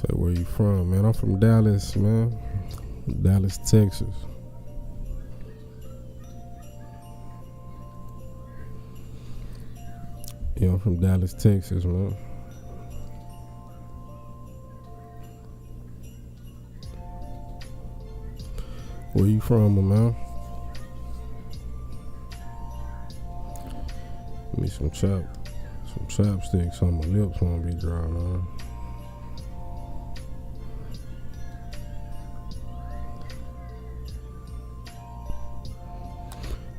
Say, where you from, man? I'm from Dallas, man. Dallas, Texas. Yeah, I'm from Dallas, Texas, man. Where you from, man? Give me some chapsticks on my lips won't be dry, man.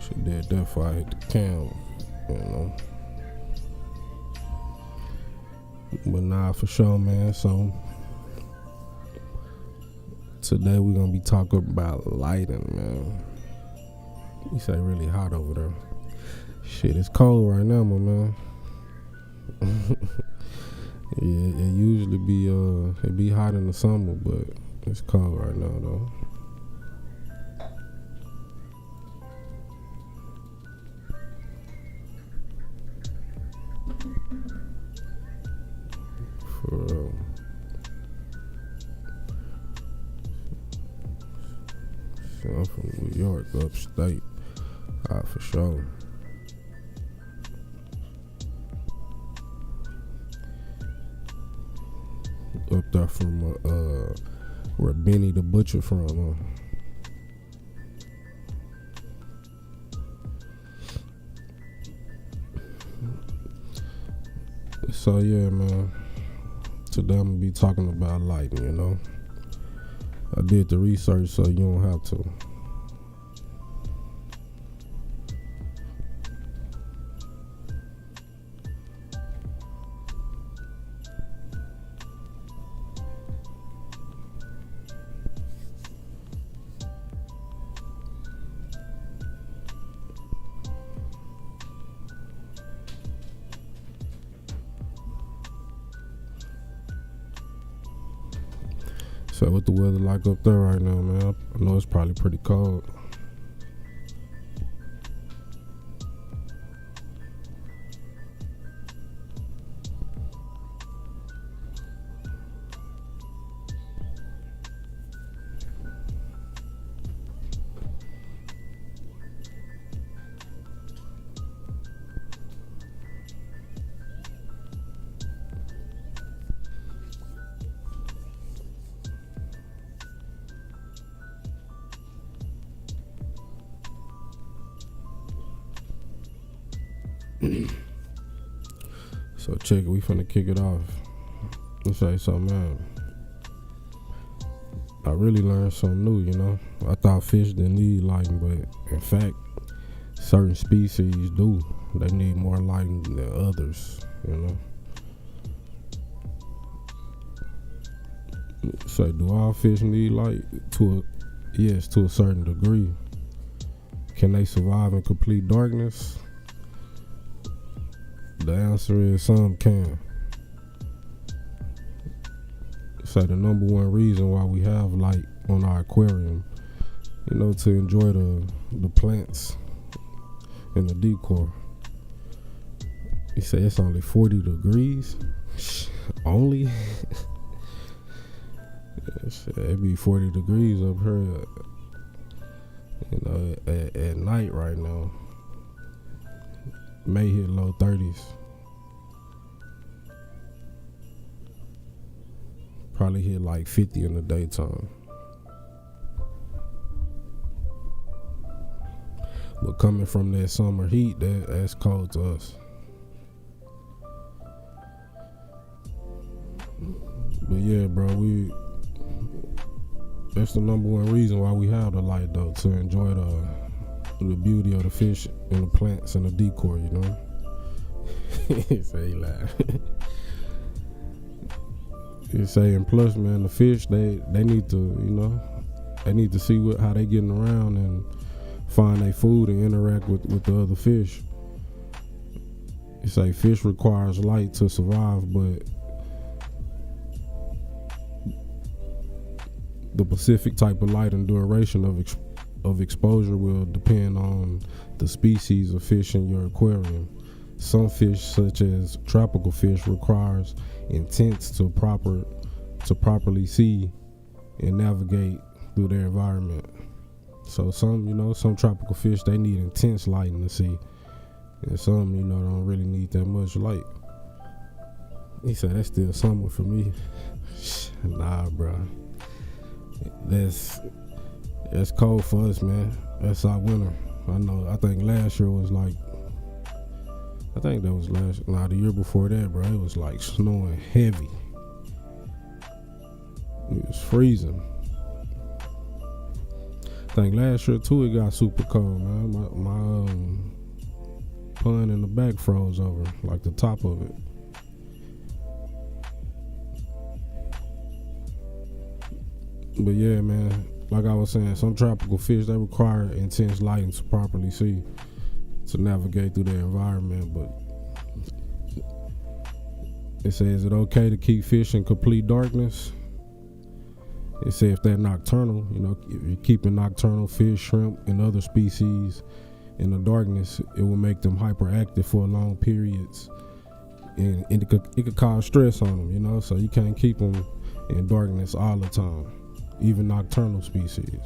She did that before I hit the cam, you know. But nah, for sure, man. So today we're gonna be talking about lighting, man. You say really hot over there. Shit, it's cold right now, my man. Yeah, it usually be hot in the summer, but it's cold right now though. For real. So I'm from New York, upstate. For sure. Up there from where Benny the Butcher from, huh? So yeah, man. Today I'm gonna be talking about lighting, you know. I did the research so you don't have to. So what the weather like up there right now, man? I know it's probably pretty cold. So check it, we finna kick it off. Let's say something, man. I really learned something new, you know. I thought fish didn't need lighting, but in fact, certain species do. They need more lighting than others, you know. So do all fish need light? Yes, to a certain degree. Can they survive in complete darkness? The answer is some can. So the number one reason why we have light on our aquarium, you know, to enjoy the plants and the decor. You say it's only 40 degrees? Only? It be 40 degrees up here, you know, at night right now. May hit low 30s. Probably hit like 50 in the daytime. But coming from that summer heat, that's cold to us. But yeah, bro, that's the number one reason why we have the light though, to enjoy the beauty of the fish and the plants and the decor, you know. Say he laugh. You say, and plus, man, the fish they need to, you know, they need to see how they getting around and find their food and interact with the other fish. You say fish requires light to survive, but the specific type of light and duration of exposure will depend on the species of fish in your aquarium. Some fish, such as tropical fish, requires intense to proper to properly see and navigate through their environment. So some tropical fish, they need intense lighting to see, and some, don't really need that much light. He said that's still summer for me. Nah, bro. That's cold for us, man. That's our winter. I think last year was like, the year before that, bro, it was like snowing heavy. It was freezing. I think last year too, it got super cold, man. My pond in the back froze over, like the top of it. But yeah, man, like I was saying, some tropical fish, they require intense lighting to properly see, to navigate through their environment. But it says, is it okay to keep fish in complete darkness? It says if they're nocturnal, if you're keeping nocturnal fish, shrimp, and other species in the darkness, it will make them hyperactive for long periods, and it could cause stress on them, so you can't keep them in darkness all the time, even nocturnal species.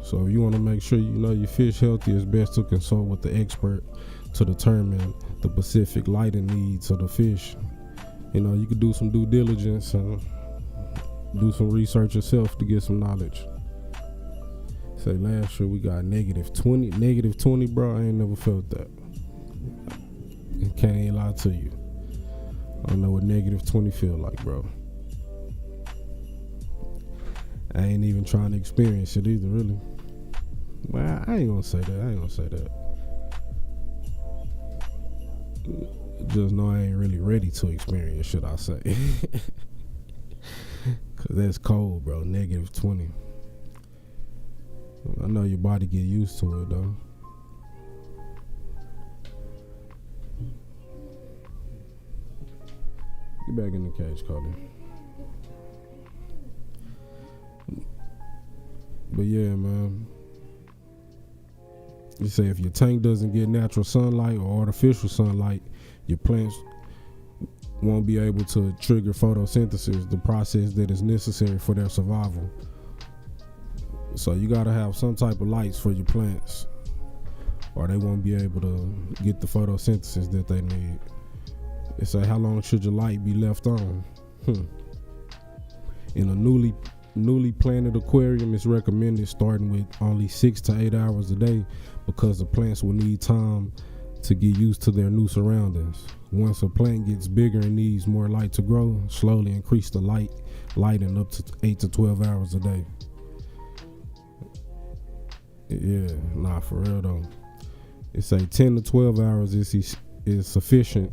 So if you want to make sure your fish healthy, it's best to consult with the expert to determine the specific lighting needs of the fish. You could do some due diligence and do some research yourself to get some knowledge. Say last year we got negative 20, bro. I ain't never felt that. I can't even lie to you. I don't know what negative 20 feel like, bro. I ain't even trying to experience it either, really. Well, I ain't gonna say that. Just know I ain't really ready to experience, should I say. Cause that's cold, bro. Negative 20. I know your body get used to it, though. Get back in the cage, Cody. But yeah, man. You say if your tank doesn't get natural sunlight or artificial sunlight, your plants won't be able to trigger photosynthesis, the process that is necessary for their survival. So you gotta have some type of lights for your plants, or they won't be able to get the photosynthesis that they need. They say, how long should your light be left on? In a newly planted aquarium, it's recommended starting with only 6 to 8 hours a day, because the plants will need time to get used to their new surroundings. Once a plant gets bigger and needs more light to grow, slowly increase the lighting up to 8 to 12 hours a day. Yeah, nah, for real though. It say 10 to 12 hours is sufficient.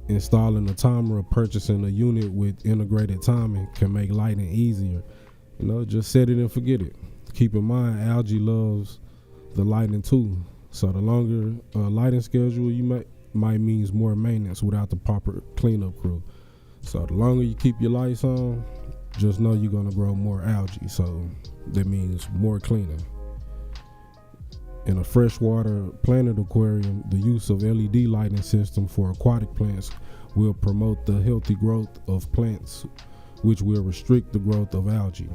Installing a timer or purchasing a unit with integrated timing can make lighting easier. Just set it and forget it. Keep in mind, algae loves the lighting too. So the longer lighting schedule you might means more maintenance without the proper cleanup crew. So the longer you keep your lights on, just know you're gonna grow more algae. So that means more cleaning. In a freshwater planted aquarium, the use of LED lighting system for aquatic plants will promote the healthy growth of plants, which will restrict the growth of algae.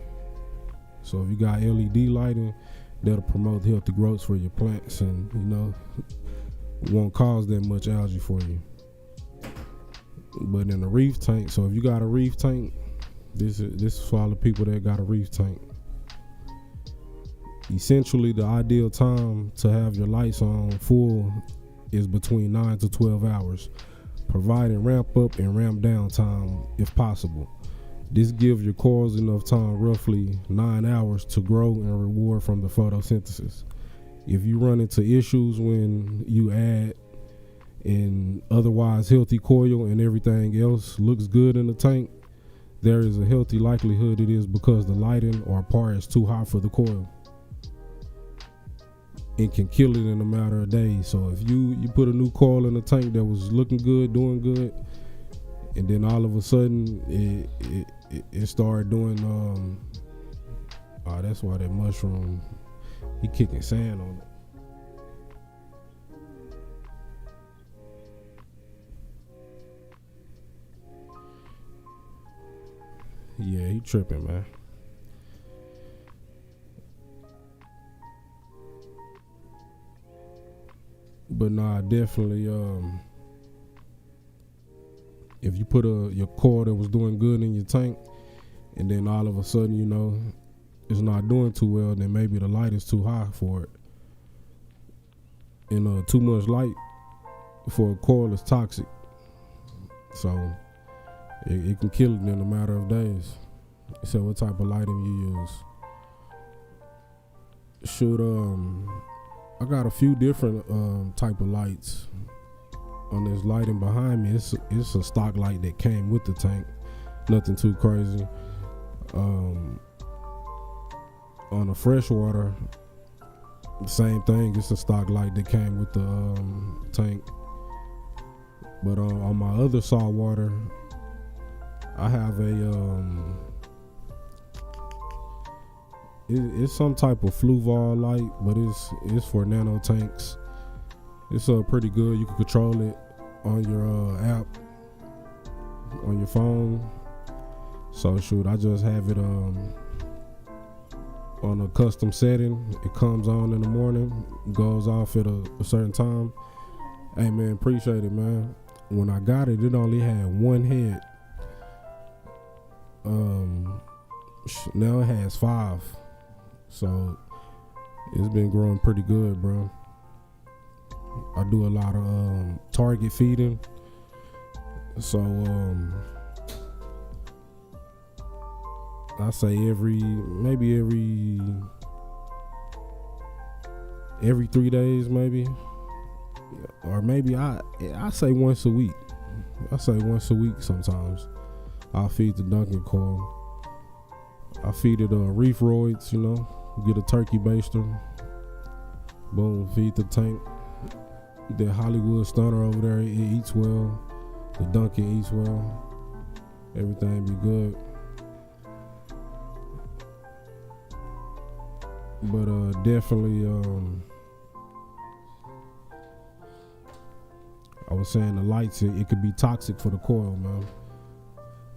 So if you got LED lighting, that'll promote healthy growth for your plants, and won't cause that much algae for you. But in a reef tank, so if you got a reef tank, this is for all the people that got a reef tank. Essentially, the ideal time to have your lights on full is between 9 to 12 hours, providing ramp up and ramp down time if possible. This gives your corals enough time, roughly 9 hours, to grow and reward from the photosynthesis. If you run into issues when you add an otherwise healthy coil and everything else looks good in the tank, there is a healthy likelihood it is because the lighting or part is too hot for the coil. It can kill it in a matter of days. So if you put a new coil in a tank that was looking good, doing good, and then all of a sudden it started doing that's why that mushroom, he kicking sand on it. you tripping, man. But nah, definitely. If you put your coil that was doing good in your tank, and then all of a sudden, you know, it's not doing too well, then maybe the light is too high for it. And too much light for a coil is toxic, so it can kill it in a matter of days. So, what type of lighting you use? Should I got a few different type of lights. On this lighting behind me, it's a stock light that came with the tank. Nothing too crazy. On the freshwater, same thing. It's a stock light that came with the tank. But on my other saltwater, I have it's some type of Fluval light, but it's for nano tanks. It's pretty good. You can control it on your app, on your phone. So shoot, I just have it on a custom setting. It comes on in the morning, goes off at a certain time. Hey man, appreciate it, man. When I got it, it only had one head. Now it has 5. So it's been growing pretty good, bro. I do a lot of target feeding, so I say every 3 days, maybe, or maybe I say once a week. I say once a week sometimes. I'll feed the Duncan coil. I feed it reef roids, you know, get a turkey baster, boom, feed the tank. The Hollywood Stunner over there, it eats well. The Duncan eats well. Everything be good. But definitely, I was saying the lights, it could be toxic for the coil, man.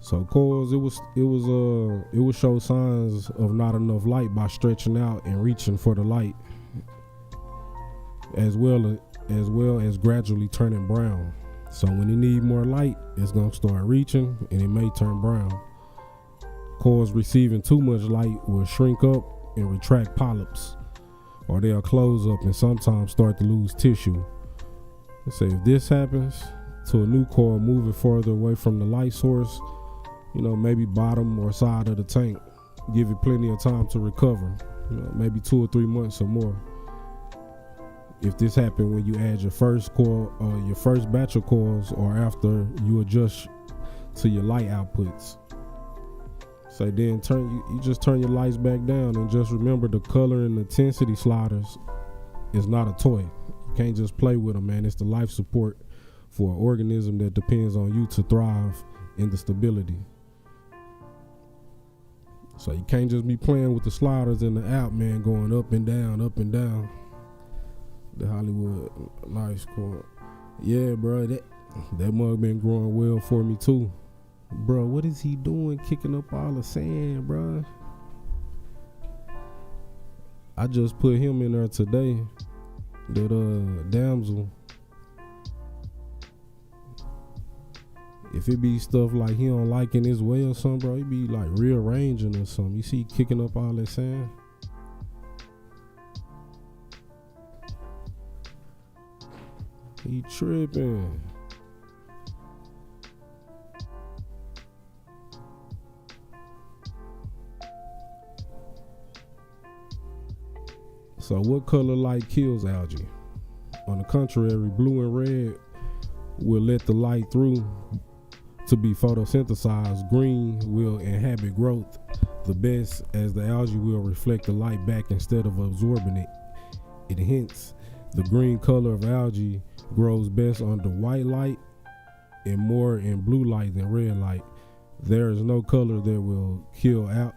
So coils, it would show signs of not enough light by stretching out and reaching for the light, as well as gradually turning brown. So when it need more light, it's gonna start reaching and it may turn brown. Coils receiving too much light will shrink up and retract polyps, or they'll close up and sometimes start to lose tissue. Let's say if this happens to a new coil moving further away from the light source, you know, maybe bottom or side of the tank, give it plenty of time to recover, you know, maybe 2 or 3 months or more. If this happened when you add your first coil, your first batch of coils, or after you adjust to your light outputs. So then you just turn your lights back down, and just remember the color and intensity sliders is not a toy. You can't just play with them, man. It's the life support for an organism that depends on you to thrive in the stability. So you can't just be playing with the sliders in the app, man, going up and down, up and down. The Hollywood nice coil. Yeah, bro, that mug been growing well for me too. Bro, what is he doing kicking up all the sand, bro? I just put him in there today. That damsel. If it be stuff like he don't like in his way or something, bro, he be like rearranging or something. You see kicking up all that sand? He tripping. So what color light kills algae? On the contrary, blue and red will let the light through to be photosynthesized. Green will inhibit growth the best, as the algae will reflect the light back instead of absorbing it. Hence, the green color of algae grows best under white light and more in blue light than red light. There is no color that will kill out.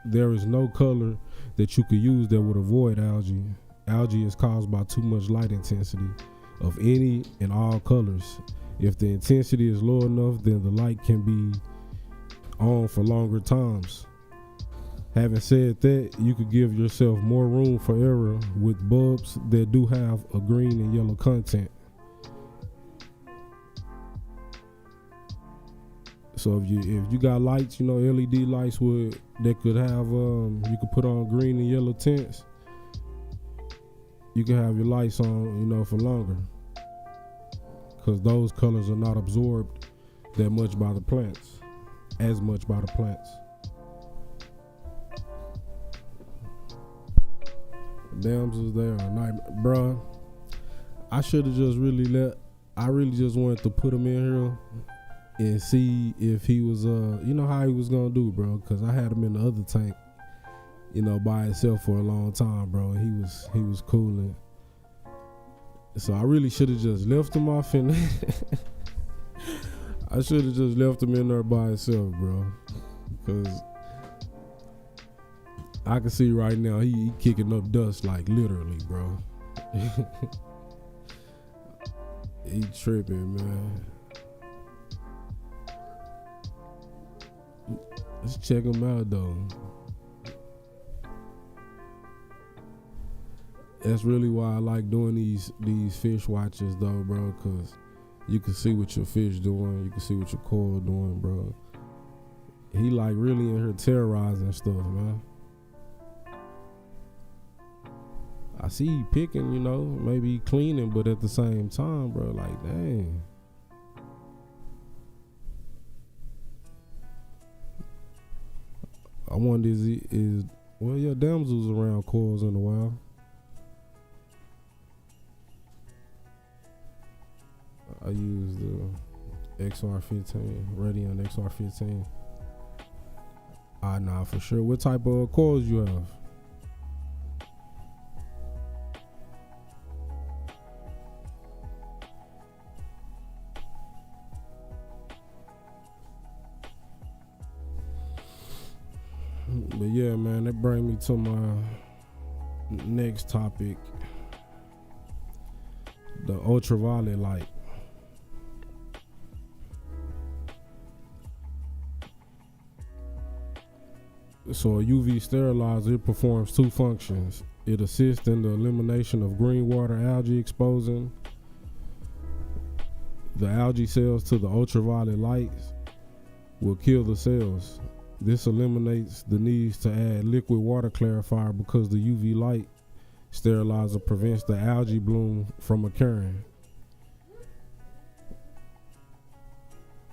There is no color that you could use that would avoid algae. Algae is caused by too much light intensity of any and all colors. If the intensity is low enough, then the light can be on for longer times. Having said that, you could give yourself more room for error with bulbs that do have a green and yellow content. So if you got lights, LED lights that could have you could put on green and yellow tints, you can have your lights on, for longer, because those colors are not absorbed that much by the plants, as much by the plants. Damsels, they are a nightmare, bruh. I should have just I really just wanted to put him in here and see if he was, how he was gonna do, bro. Because I had him in the other tank, by himself for a long time, bro. And he was cooling. So I really should have just left him off in I should have just left him in there by himself, bro. Because I can see right now he kicking up dust, like literally, bro. He tripping, man. Let's check him out though. That's really why I like doing these fish watches though, bro, because you can see what your fish doing, you can see what your coral doing, bro. He like really in here terrorizing stuff, man. I see he picking, maybe he cleaning, but at the same time, bro, like, dang. I wonder your damsels around coils in a while. I use the XR15, Radion XR15. Nah, for sure. What type of coils you have? But yeah, man, that brings me to my next topic, the ultraviolet light. So a UV sterilizer, it performs two functions. It assists in the elimination of green water algae, exposing the algae cells to the ultraviolet lights will kill the cells. This eliminates the need to add liquid water clarifier because the UV light sterilizer prevents the algae bloom from occurring.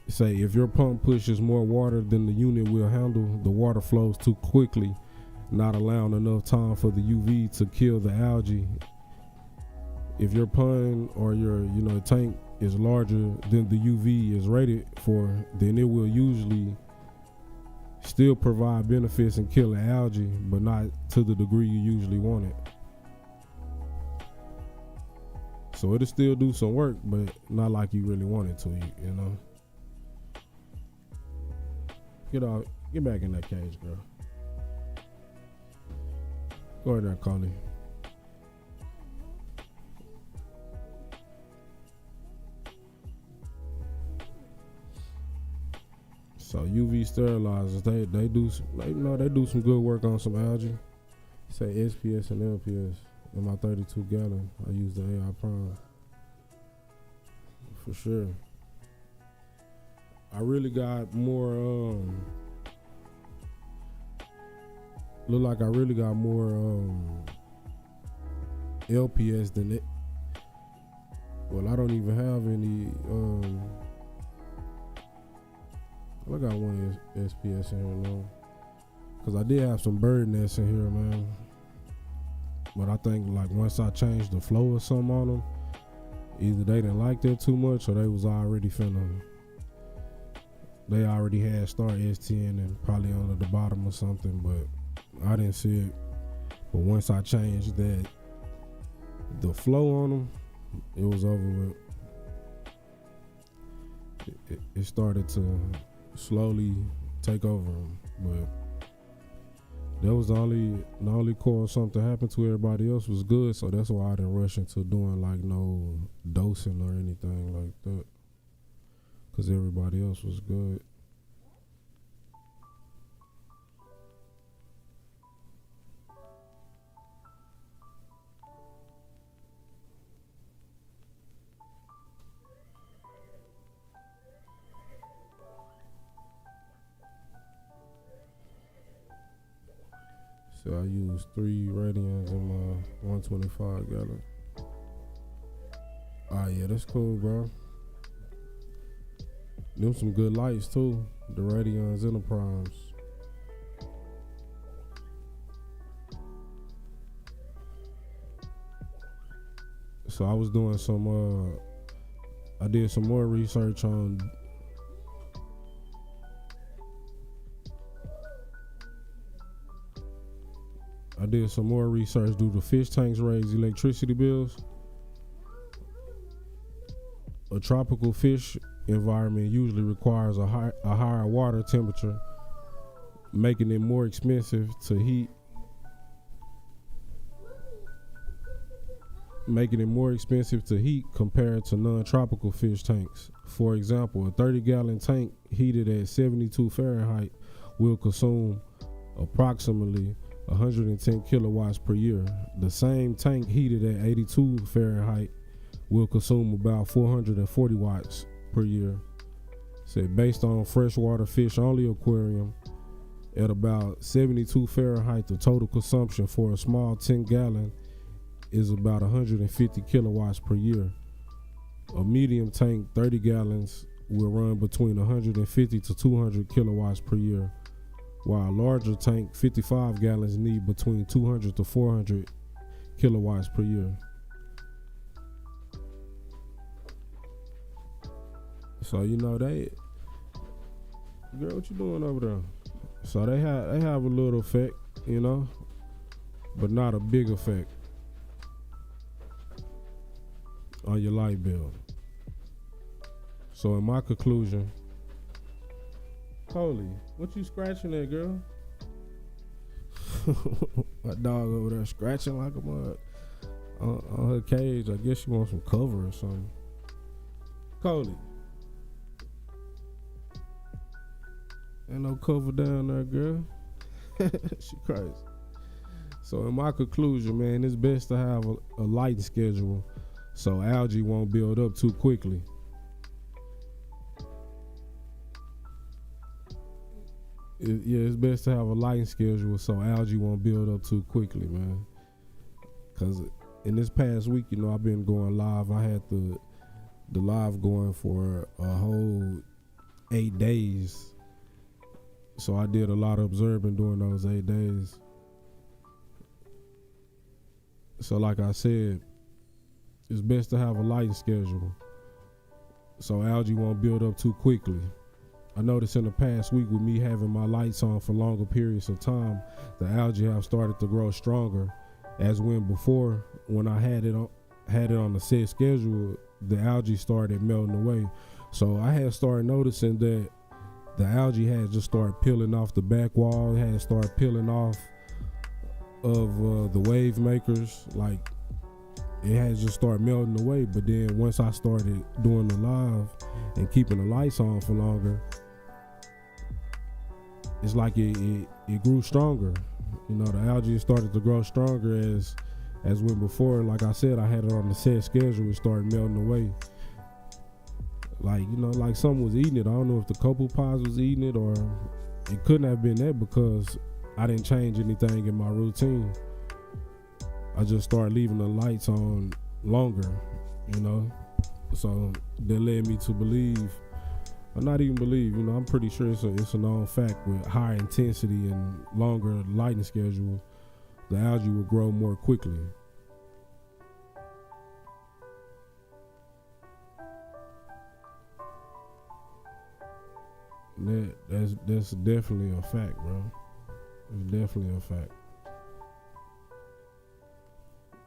Say if your pump pushes more water than the unit will handle, the water flows too quickly, not allowing enough time for the UV to kill the algae. If your pond or your tank is larger than the UV is rated for, then it will usually still provide benefits in killing algae, but not to the degree you usually want it. So it'll still do some work, but not like you really want it to, Get back in that cage, girl. Go ahead there, Connie. So UV sterilizers, they do some good work on some algae. Say SPS and LPS. In my 32 gallon, I use the AI Prime for sure. I really got more. Look like I really got more LPS than it. Well, I don't even have any. I got one SPS in here now, cause I did have some bird nests in here, man. But I think like once I changed the flow or something on them, either they didn't like that too much or they was already they already had star S10 and probably under the bottom or something, but I didn't see it. But once I changed the flow on them, it was over with. It started to slowly take over them, but that was the only cause something happened to. Everybody else was good, so that's why I didn't rush into doing like no dosing or anything like that, because everybody else was good. So I use 3 radians in my 125 gallon. Yeah, that's cool, bro. Them some good lights too. The Radions and the Primes. So I was doing some I did some more research on do the fish tanks raise electricity bills? A tropical fish environment usually requires a higher water temperature, making it more expensive to heat. Compared to non-tropical fish tanks. For example, a 30-gallon tank heated at 72 Fahrenheit will consume approximately 110 kilowatts per year. The same tank heated at 82 Fahrenheit will consume about 440 watts per year. Based on freshwater fish only aquarium, at about 72 Fahrenheit, the total consumption for a small 10-gallon is about 150 kilowatts per year. A medium tank, 30 gallons, will run between 150 to 200 kilowatts per year, while a larger tank, 55 gallons, need between 200 to 400 kilowatts per year. So girl, what you doing over there? So they have a little effect, but not a big effect on your light bill. So in my conclusion, holy, what you scratching at, girl? My dog over there scratching like a mug on her cage. I guess she wants some cover or something. Coley, ain't no cover down there, girl. She crazy. So in my conclusion, man, it's best to have a lighting schedule so algae won't build up too quickly. It's best to have a lighting schedule so algae won't build up too quickly, man. Because in this past week, I've been going live. I had the live going for a whole 8 days. So I did a lot of observing during those 8 days. So like I said, it's best to have a lighting schedule so algae won't build up too quickly. I noticed in the past week with me having my lights on for longer periods of time, the algae have started to grow stronger. As before, when I had it on the set schedule, the algae started melting away. So I had started noticing that the algae had just started peeling off the back wall. It had started peeling off of the wave makers. Like, it had just started melting away. But then once I started doing the live and keeping the lights on for longer, it's like it grew stronger. The algae started to grow stronger as when before, like I said, I had it on the set schedule. It started melting away. Like something was eating it. I don't know if the copepods was eating it, or it couldn't have been that because I didn't change anything in my routine. I just started leaving the lights on longer, So that led me to believe, or not even believe, I'm pretty sure it's a known fact with higher intensity and longer lighting schedule, the algae will grow more quickly. That's definitely a fact, bro. It's definitely a fact.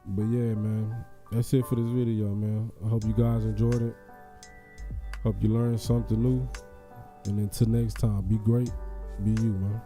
But yeah, man, that's it for this video, man. I hope you guys enjoyed it. Hope you learned something new. And until next time, be great, be you, man.